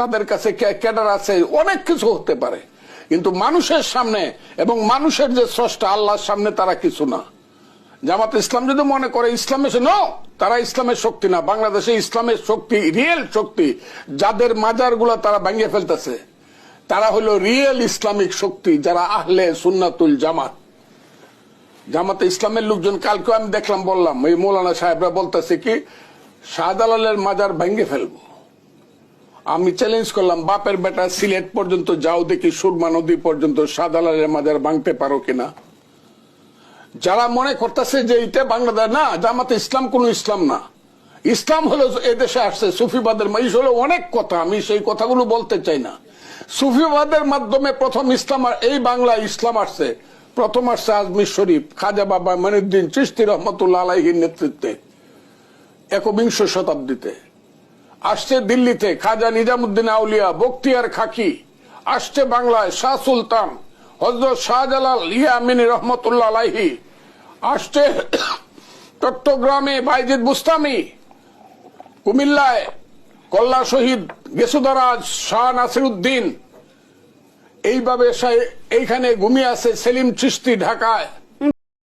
তাদের কাছে ক্যাডার আছে, অনেক কিছু হতে পারে, কিন্তু মানুষের সামনে এবং মানুষের যে স্রষ্টা আল্লাহর সামনে তারা কিছু না। জামাত ইসলাম যদি মনে করে ইসলামের তারা ইসলামের শক্তি না। বাংলাদেশে ইসলামের শক্তি, রিয়েল শক্তি, যাদের মাজার গুলা তারা ভেঙে ফেলতেছে, তারা হলো রিয়েল ইসলামিক শক্তি, যারা আহলে সুন্নাতুল জামাত। জামাতে ইসলামের লোকজন কালকে আমি দেখলাম, বললাম ওই মৌলানা সাহেবরা বলতেছে কি শাহজালালের মাজার ভেঙে ফেলবো। আমি চ্যালেঞ্জ করলাম, বাপের বেটা সিলেট পর্যন্ত যাও, দেখি সুরমা নদী পর্যন্ত শাহজালালের মাজার ভাঙতে পারো কিনা। যারা মনে করতেছে যে এটা বাংলাদেশ না, জামাতে ইসলাম কোন ইসলাম না, ইসলাম হলো এদেশে আসছে সুফিবাদের, হলো অনেক কথা, আমি সেই কথাগুলো বলতে চাই না। সুফিবাদের মাধ্যমে প্রথম ইসলাম, এই বাংলা ইসলাম আসছে, প্রথম আসছে আজমির শরীফ, খাজা বাবা মঈনুদ্দিন চিশতি রহমতুল্লাহ আলাইহির নেতৃত্বে ১বিংশ শতাব্দীতে। আসছে দিল্লিতে খাজা নিজামুদ্দিন আউলিয়া, বখতিয়ার খাকি। আসছে বাংলায় শাহ সুলতান হযরত শাহজালাল ইয়ামিনী রহমতুল্লাহ আলাইহি। আসছে চট্টগ্রামে বাইজিদ বুস্তামি, কুমিল্লায় কল্লা শহীদ গেসুদারাজ শাহ নাসিরউদ্দিন। এইভাবে এইখানে ঘুমিয়ে আছে সেলিম চিশতি ঢাকায়।